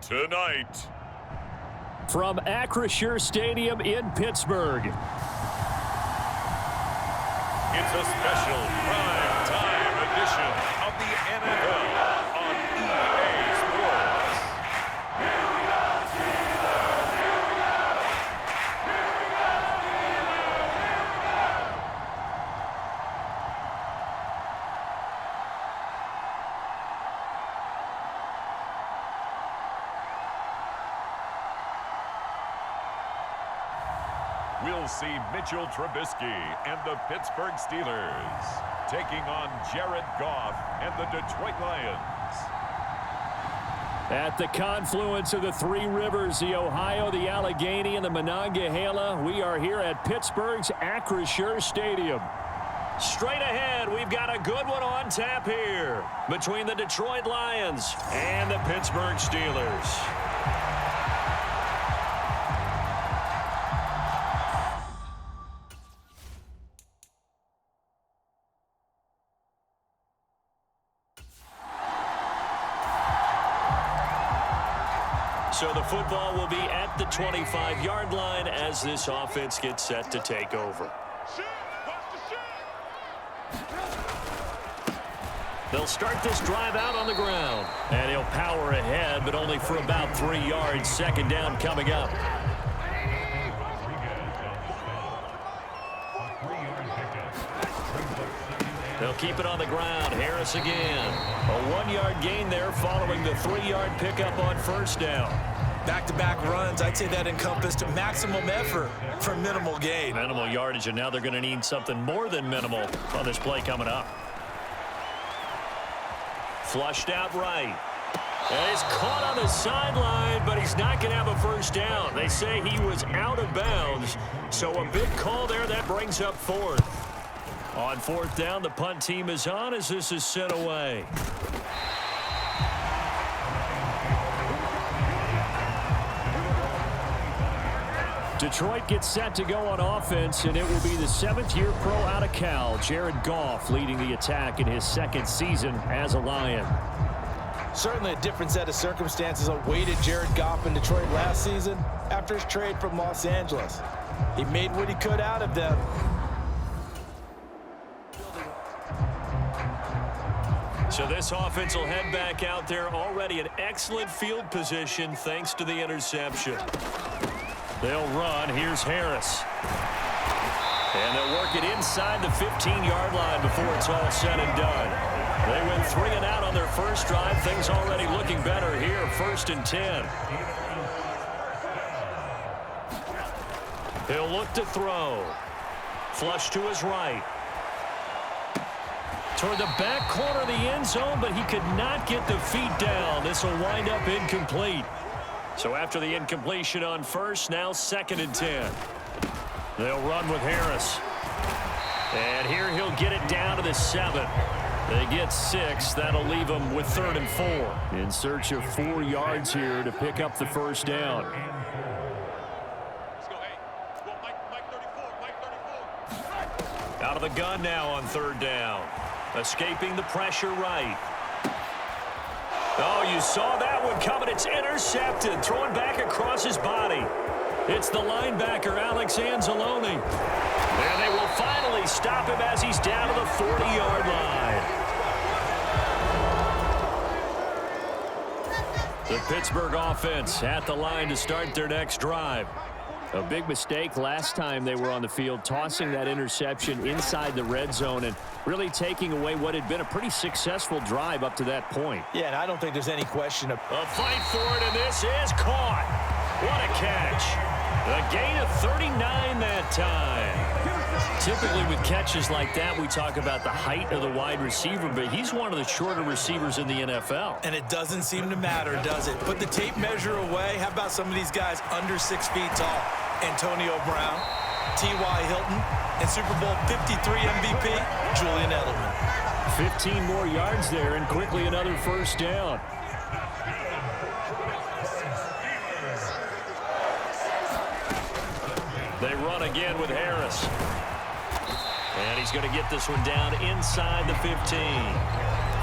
Tonight, from Acrisure Stadium in Pittsburgh, it's a special prime time edition of the NFL on EA Sports. We'll see Mitchell Trubisky and the Pittsburgh Steelers taking on Jared Goff and the Detroit Lions. At the confluence of the three rivers, the Ohio, the Allegheny, and the Monongahela, we are here at Pittsburgh's Acrisure Stadium. Straight ahead, we've got a good one on tap here between the Detroit Lions and the Pittsburgh Steelers. So the football will be at the 25-yard line as this offense gets set to take over. They'll start this drive out on the ground. And he'll power ahead, but only for about 3 yards. Second down coming up. They'll keep it on the ground. Harris again. A 1-yard gain there following the 3-yard pickup on first down. Back-to-back runs, I'd say that encompassed maximum effort for minimal gain. Minimal yardage, and now they're going to need something more than minimal on this play coming up. Flushed out right. And he's caught on the sideline, but he's not going to have a first down. They say he was out of bounds, so a big call there that brings up fourth. On fourth down, the punt team is on as this is sent away. Detroit gets set to go on offense, and it will be the 7th-year pro out of Cal, Jared Goff, leading the attack in his second season as a Lion. Certainly a different set of circumstances awaited Jared Goff in Detroit last season after his trade from Los Angeles. He made what he could out of them. So this offense will head back out there, already in excellent field position thanks to the interception. They'll run. Here's Harris. And they'll work it inside the 15-yard line before it's all said and done. They went 3 and out on their first drive. Things already looking better here. 1st and 10. He'll look to throw. Flush to his right. Toward the back corner of the end zone, but he could not get the feet down. This will wind up incomplete. So after the incompletion on first, now 2nd and 10. They'll run with Harris. And here he'll get it down to the 7. They get 6. That'll leave them with 3rd and 4. In search of 4 yards here to pick up the first down. Out of the gun now on 3rd down. Escaping the pressure right. Oh, you saw that one coming. It's intercepted. Thrown back across his body. It's the linebacker, Alex Anzalone. And they will finally stop him as he's down to the 40-yard line. The Pittsburgh offense at the line to start their next drive. A big mistake last time they were on the field, tossing that interception inside the red zone and really taking away what had been a pretty successful drive up to that point. Yeah, and I don't think there's any question of a fight for it, and this is caught. What a catch. A gain of 39 that time. typically with catches like that, we talk about the height of the wide receiver, but he's one of the shorter receivers in the NFL. And it doesn't seem to matter, does it? Put the tape measure away. How about some of these guys under 6 feet tall? Antonio Brown, T.Y. Hilton, and Super Bowl 53 MVP, Julian Edelman. 15 more yards there, and quickly another first down. They run again with Harris. And he's going to get this one down inside the 15.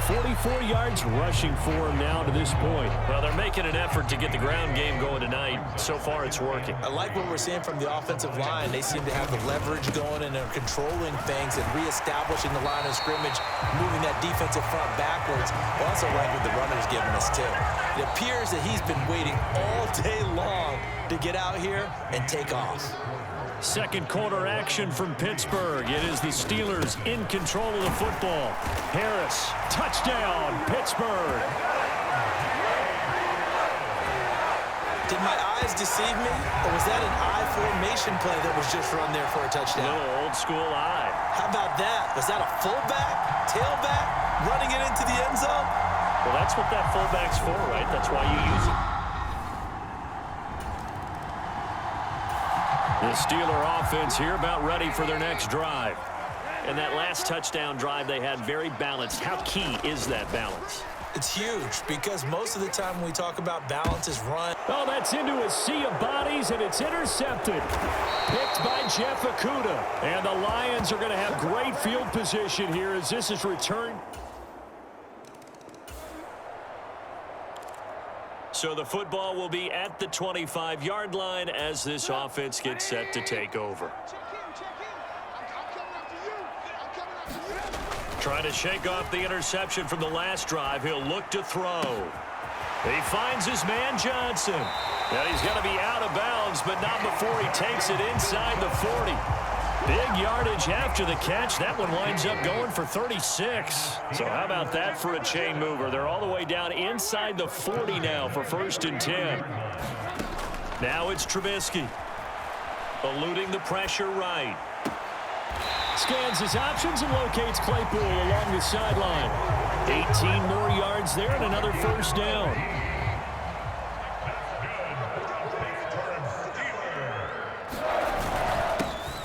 44 yards rushing for him now to this point. Well, they're making an effort to get the ground game going tonight. So far, it's working. I like what we're seeing from the offensive line. They seem to have the leverage going, and they're controlling things and reestablishing the line of scrimmage, moving that defensive front backwards. I also like what the runner's giving us, too. It appears that he's been waiting all day long to get out here and take off. Second quarter action from Pittsburgh. It is the Steelers in control of the football. Harris, touchdown, Pittsburgh. Did my eyes deceive me, or was that an I formation play that was just run there for a touchdown? Little old school eye. How about that? Was that a fullback, tailback, running it into the end zone? Well, that's what that fullback's for, right? That's why you use it. The Steeler offense here about ready for their next drive. And that last touchdown drive they had very balanced. How key is that balance? It's huge because most of the time when we talk about balance is run. Oh, that's into a sea of bodies, and it's intercepted. Picked by Jeff Okudah. And the Lions are going to have great field position here as this is returned. So the football will be at the 25-yard line as this offense gets set to take over. Trying to shake off the interception from the last drive. He'll look to throw. He finds his man Johnson. And he's going to be out of bounds, but not before he takes it inside the 40. Big yardage after the catch. That one winds up going for 36. So how about that for a chain mover? They're all the way down inside the 40 now for 1st and 10. Now it's Trubisky. Eluding the pressure right. Scans his options and locates Claypool along the sideline. 18 more yards there and another first down.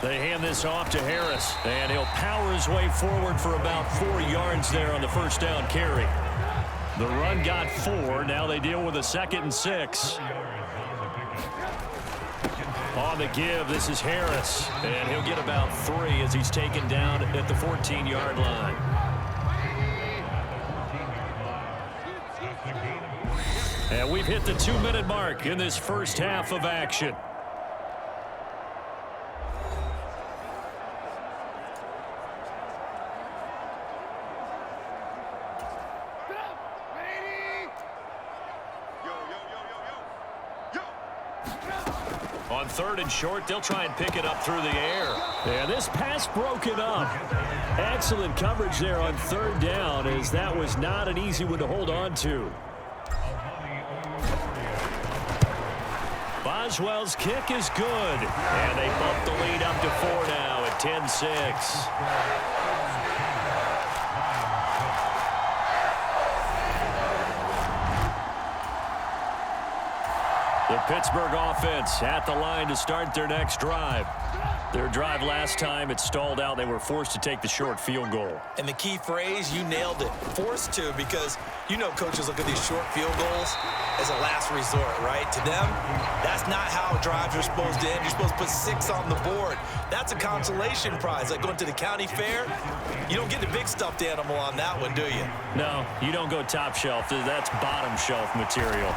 They hand this off to Harris, and he'll power his way forward for about 4 yards there on the first down carry. The run got 4. Now they deal with a 2nd and 6. On the give, this is Harris, and he'll get about 3 as he's taken down at the 14-yard line. And we've hit the 2-minute mark in this first half of action. On 3rd and short, they'll try and pick it up through the air. And this pass broken up. Excellent coverage there on 3rd down, as that was not an easy one to hold on to. Boswell's kick is good. And they bump the lead up to 4 now at 10-6. The Pittsburgh offense at the line to start their next drive. Their drive last time, it stalled out. They were forced to take the short field goal. And the key phrase, you nailed it. Forced to, because you know coaches look at these short field goals as a last resort, right? To them, that's not how drives are supposed to end. You're supposed to put 6 on the board. That's a consolation prize. Like going to the county fair, you don't get the big stuffed animal on that one, do you? No, you don't go top shelf. That's bottom shelf material.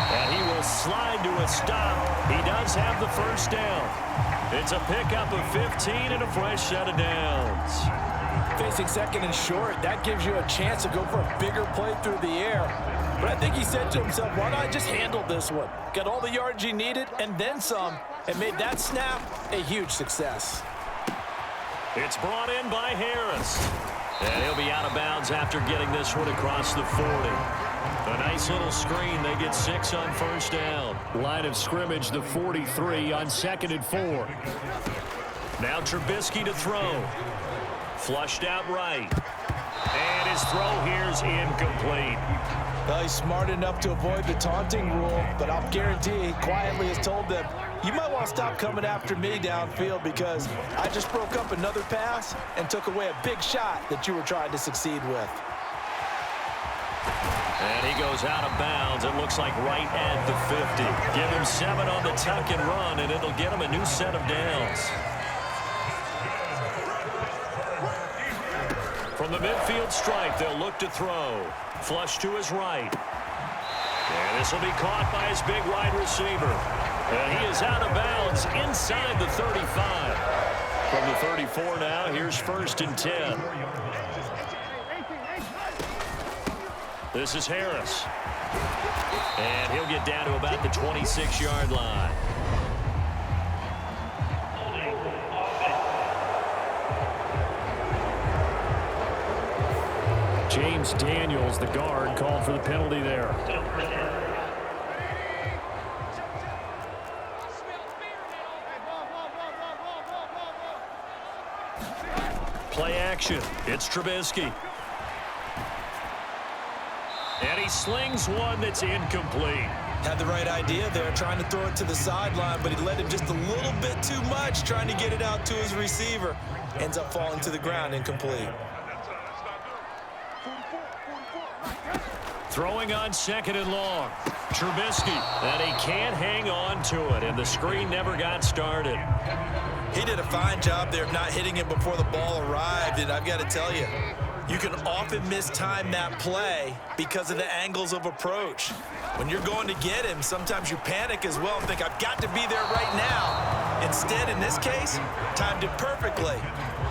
And he will slide to a stop. He does have the first down. It's a pickup of 15 and a fresh set of downs. Facing 2nd and short, that gives you a chance to go for a bigger play through the air. But I think he said to himself, why not just handle this one? Got all the yards he needed and then some, and made that snap a huge success. It's brought in by Harris. And he'll be out of bounds after getting this one across the 40. A nice little screen. They get 6 on first down. Line of scrimmage, the 43 on 2nd and 4. Now Trubisky to throw. Flushed out right. And his throw here is incomplete. Well, he's smart enough to avoid the taunting rule, but I'll guarantee he quietly has told them, you might want to stop coming after me downfield because I just broke up another pass and took away a big shot that you were trying to succeed with. And he goes out of bounds. It looks like right at the 50. Give him 7 on the tuck and run, and it'll get him a new set of downs. From the midfield stripe, they'll look to throw. Flush to his right. And this will be caught by his big wide receiver. And he is out of bounds inside the 35. From the 34 now, here's 1st and 10. This is Harris. And he'll get down to about the 26-yard line. James Daniels, the guard, called for the penalty there. Play action. It's Trubisky. And he slings one that's incomplete. Had the right idea there, trying to throw it to the sideline, but he let him just a little bit too much, trying to get it out to his receiver. Ends up falling to the ground, incomplete. Throwing on 2nd and long. Trubisky, and he can't hang on to it, and the screen never got started. He did a fine job there of not hitting it before the ball arrived, and I've got to tell you, you can often mistime that play because of the angles of approach. When you're going to get him, sometimes you panic as well and think, I've got to be there right now. Instead, in this case, timed it perfectly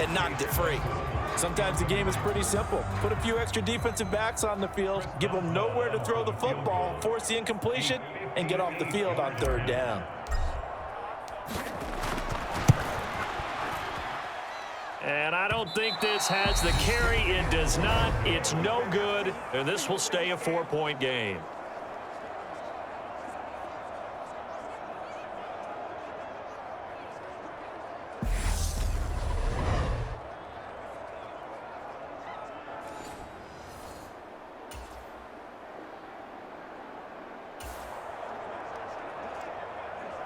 and knocked it free. Sometimes the game is pretty simple. Put a few extra defensive backs on the field, give them nowhere to throw the football, force the incompletion, and get off the field on 3rd down. And I don't think this has the carry. It does not. It's no good. And this will stay a 4-point game.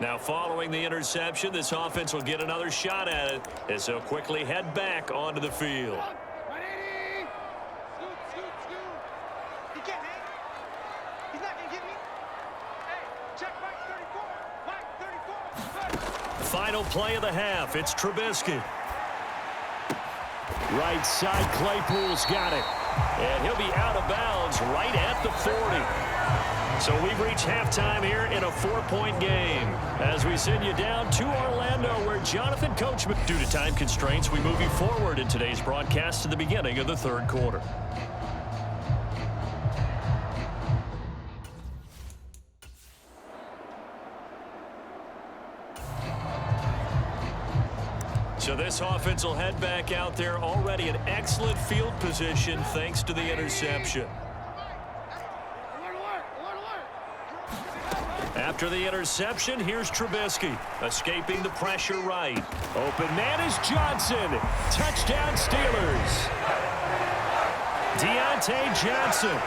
Now, following the interception, this offense will get another shot at it as they'll quickly head back onto the field. Final play of the half. It's Trubisky. Right side, Claypool's got it. And he'll be out of bounds right at the 40. So we've reached halftime here in a 4-point game as we send you down to Orlando where Jonathan Coachman, due to time constraints, we move you forward in today's broadcast to the beginning of the 3rd quarter. So this offense will head back out there, already in excellent field position thanks to the interception. After the interception, here's Trubisky, escaping the pressure right. Open man is Johnson. Touchdown Steelers. Deontay Johnson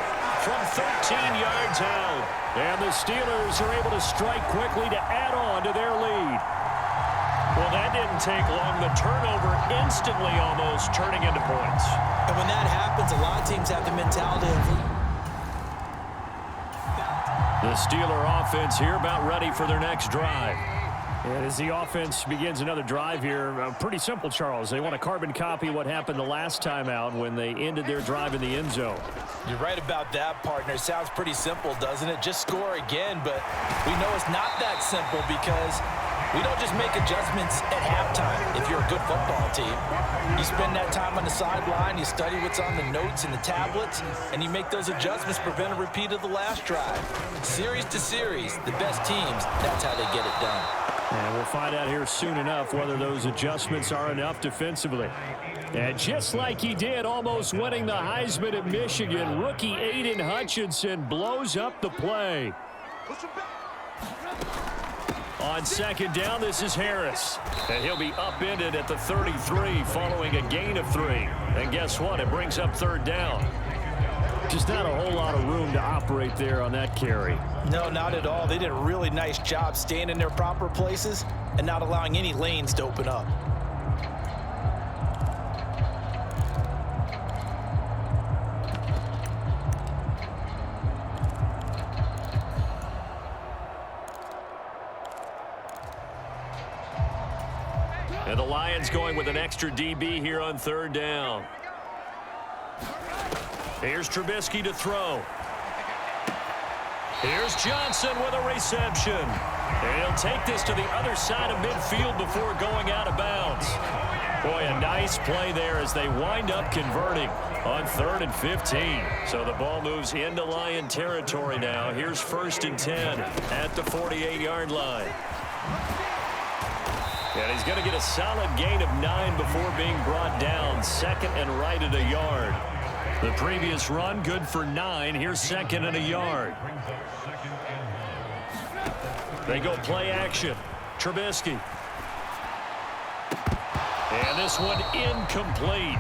from 13 yards out. And the Steelers are able to strike quickly to add on to their lead. Well, that didn't take long. The turnover instantly almost turning into points. And when that happens, a lot of teams have the mentality of the Steeler offense here about ready for their next drive. And as the offense begins another drive here, pretty simple, Charles. They want to carbon copy what happened the last time out when they ended their drive in the end zone. You're right about that, partner. Sounds pretty simple, doesn't it? Just score again, but we know it's not that simple because we don't just make adjustments at halftime if you're a good football team. You spend that time on the sideline, you study what's on the notes and the tablets, and you make those adjustments, prevent a repeat of the last drive. Series to series, the best teams, that's how they get it done. And we'll find out here soon enough whether those adjustments are enough defensively. And just like he did, almost winning the Heisman at Michigan, rookie Aiden Hutchinson blows up the play. On second down, this is Harris. And he'll be upended at the 33 following a gain of 3. And guess what? It brings up third down. Just not a whole lot of room to operate there on that carry. No, not at all. They did a really nice job staying in their proper places and not allowing any lanes to open up. And the Lions going with an extra DB here on third down. Here's Trubisky to throw. Here's Johnson with a reception. And he'll take this to the other side of midfield before going out of bounds. Boy, a nice play there as they wind up converting on 3rd and 15. So the ball moves into Lion territory now. Here's 1st and 10 at the 48-yard line. And he's going to get a solid gain of 9 before being brought down. 2nd and right at a yard. The previous run good for 9. Here's 2nd and a yard. They go play action. Trubisky. And this one incomplete.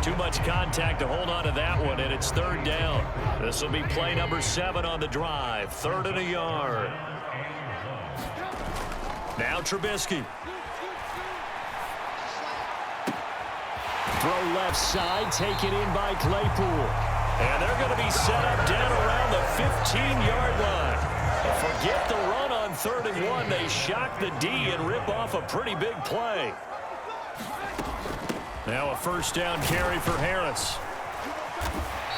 Too much contact to hold on to that one, and it's 3rd down. This will be play number 7 on the drive. 3rd and a yard. Now Trubisky. Throw left side, taken in by Claypool. And they're going to be set up down around the 15-yard line. Forget the run on 3rd and 1. They shock the D and rip off a pretty big play. Now a 1st down carry for Harris.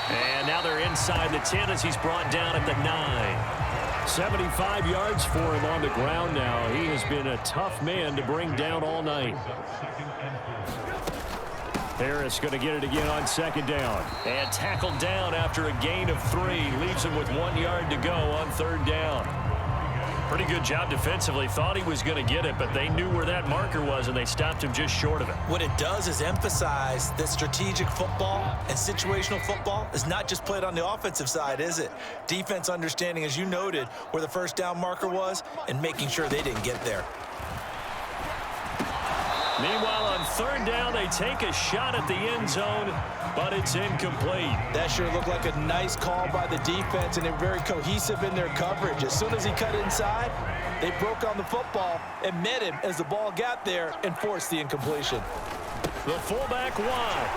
And now they're inside the 10 as he's brought down at the 9. 75 yards for him on the ground now. He has been a tough man to bring down all night. Harris going to get it again on 2nd down. And tackled down after a gain of 3. Leaves him with 1 yard to go on 3rd down. Pretty good job defensively. Thought he was going to get it, but they knew where that marker was, and they stopped him just short of it. What it does is emphasize that strategic football and situational football is not just played on the offensive side, is it? Defense understanding, as you noted, where the 1st down marker was and making sure they didn't get there. Meanwhile, on 3rd down, they take a shot at the end zone, but it's incomplete. That sure looked like a nice call by the defense, and they're very cohesive in their coverage. As soon as he cut inside, they broke on the football and met him as the ball got there and forced the incompletion. The fullback wide.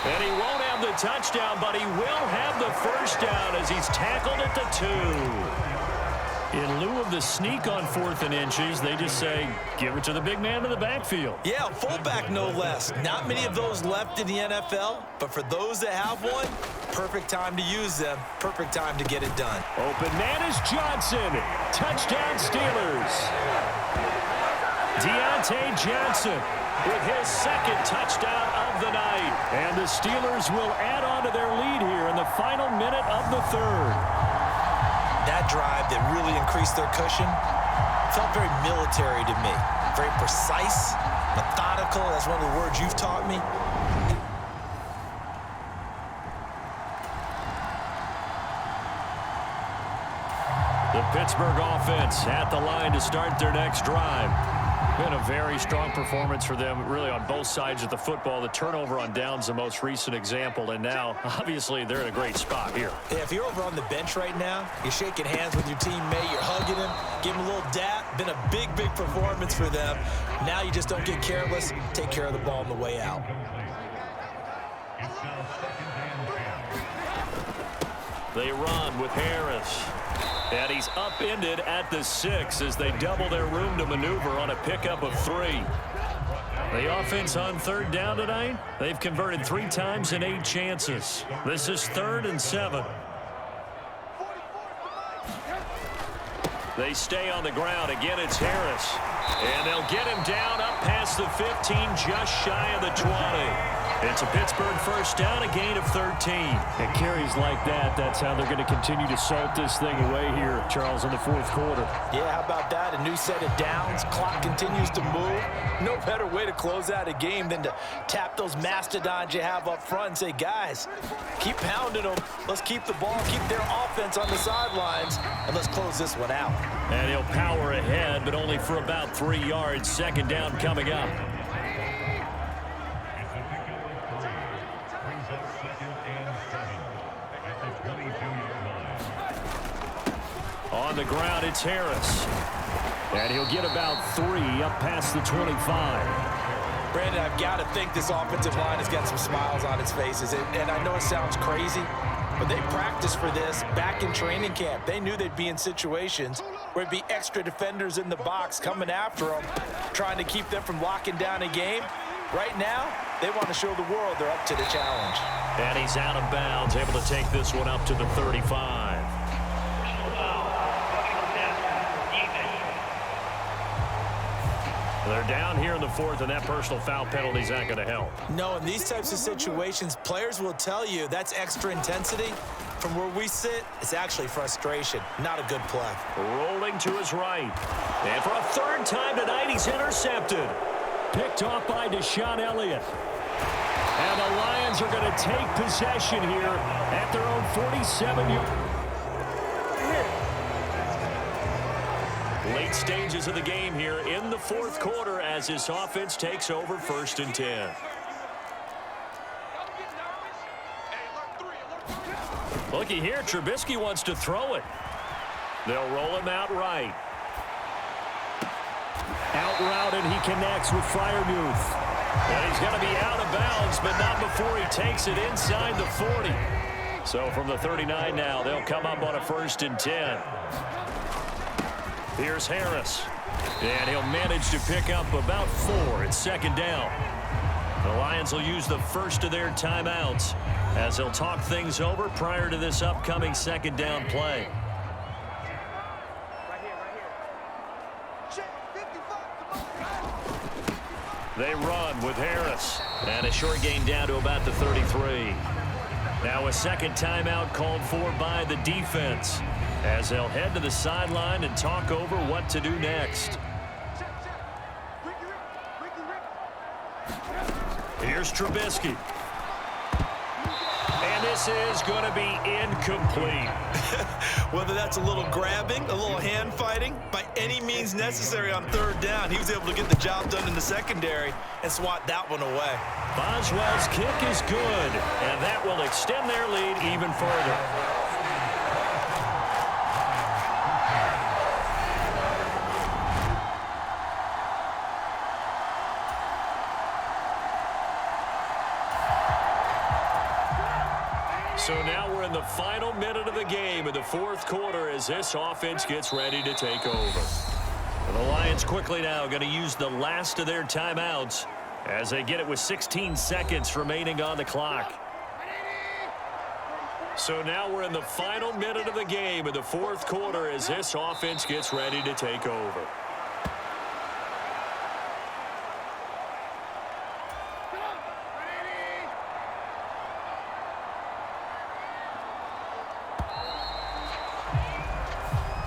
And he won't have the touchdown, but he will have the 1st down as he's tackled at the 2. In lieu of the sneak on 4th and inches, they just say, give it to the big man in the backfield. Yeah, fullback no less. Not many of those left in the NFL, but for those that have one, perfect time to use them. Perfect time to get it done. Open man is Johnson. Touchdown Steelers. Deontay Johnson with his 2nd touchdown of the night. And the Steelers will add on to their lead here in the final minute of the 3rd. That drive that really increased their cushion felt very military to me. Very precise, methodical. That's one of the words you've taught me. The Pittsburgh offense at the line to start their next drive. Been a very strong performance for them, really, on both sides of the football. The turnover on downs, the most recent example, and now, obviously, they're in a great spot here. Yeah, if you're over on the bench right now, you're shaking hands with your teammate, you're hugging him, give him a little dap. Been a big, big performance for them. Now you just don't get careless. Take care of the ball on the way out. They run with Harris. And he's upended at the 6 as they double their room to maneuver on a pickup of 3. The offense on 3rd down tonight, they've converted 3 times in 8 chances. This is 3rd and 7. They stay on the ground. Again, it's Harris. And they'll get him down up past the 15, just shy of the 20. It's a Pittsburgh first down, a gain of 13. And carries like that, that's how they're going to continue to salt this thing away here, Charles, in the fourth quarter. Yeah, how about that? A new set of downs. Clock continues to move. No better way to close out a game than to tap those mastodons you have up front and say, guys, keep pounding them. Let's keep the ball, keep their offense on the sidelines, and let's close this one out. And he'll power ahead, but only for about 3 yards. Second down coming up. On the ground, it's Harris. And he'll get about 3 up past the 25. Brandon, I've got to think this offensive line has got some smiles on its faces. And I know it sounds crazy, but they practiced for this back in training camp. They knew they'd be in situations where it'd be extra defenders in the box coming after them, trying to keep them from locking down a game. Right now, they want to show the world they're up to the challenge. And he's out of bounds, able to take this one up to the 35. They're down here in the fourth, and that personal foul penalty is not going to help. No, in these types of situations, players will tell you that's extra intensity. From where we sit, it's actually frustration, not a good play. Rolling to his right. And for a third time tonight, he's intercepted. Picked off by Deshaun Elliott. And the Lions are going to take possession here at their own 47-yard. Late stages of the game here in the fourth quarter as this offense takes over 1st and 10. Looky here, Trubisky wants to throw it. They'll roll him out right. Out route, and he connects with Freiermuth. And he's going to be out of bounds, but not before he takes it inside the 40. So from the 39 now, they'll come up on a 1st and 10. Here's Harris. And he'll manage to pick up about 4 at 2nd down. The Lions will use the first of their timeouts as they'll talk things over prior to this upcoming 2nd down play. They run with Harris. And a short gain down to about the 33. Now a second timeout called for by the defense as they'll head to the sideline and talk over what to do next. Here's Trubisky. And this is going to be incomplete. Whether that's a little grabbing, a little hand fighting, by any means necessary on 3rd down, he was able to get the job done in the secondary and swat that one away. Boswell's kick is good, and that will extend their lead even further. So now we're in the final minute of the game in the fourth quarter as this offense gets ready to take over. And the Lions quickly now going to use the last of their timeouts as they get it with 16 seconds remaining on the clock. So now we're in the final minute of the game in the fourth quarter as this offense gets ready to take over.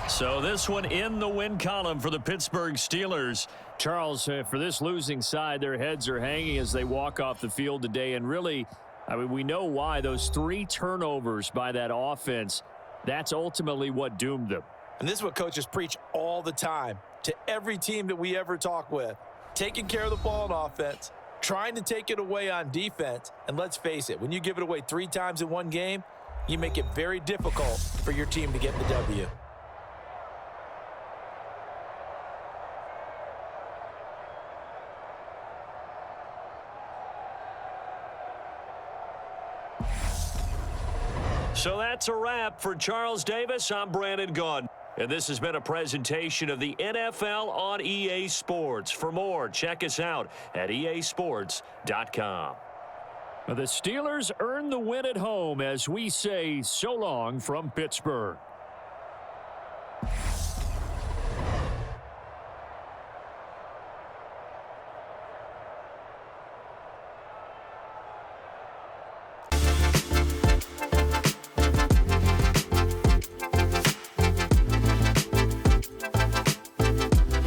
So this one in the win column for the Pittsburgh Steelers. Charles, for this losing side, their heads are hanging as they walk off the field today. And really, I mean, we know why. Those 3 turnovers by that offense, that's ultimately what doomed them. And this is what coaches preach all the time to every team that we ever talk with. Taking care of the ball on offense, trying to take it away on defense. And let's face it, when you give it away 3 times in one game, you make it very difficult for your team to get the W. So that's a wrap for Charles Davis. I'm Brandon Gunn. And this has been a presentation of the NFL on EA Sports. For more, check us out at easports.com. The Steelers earn the win at home as we say so long from Pittsburgh.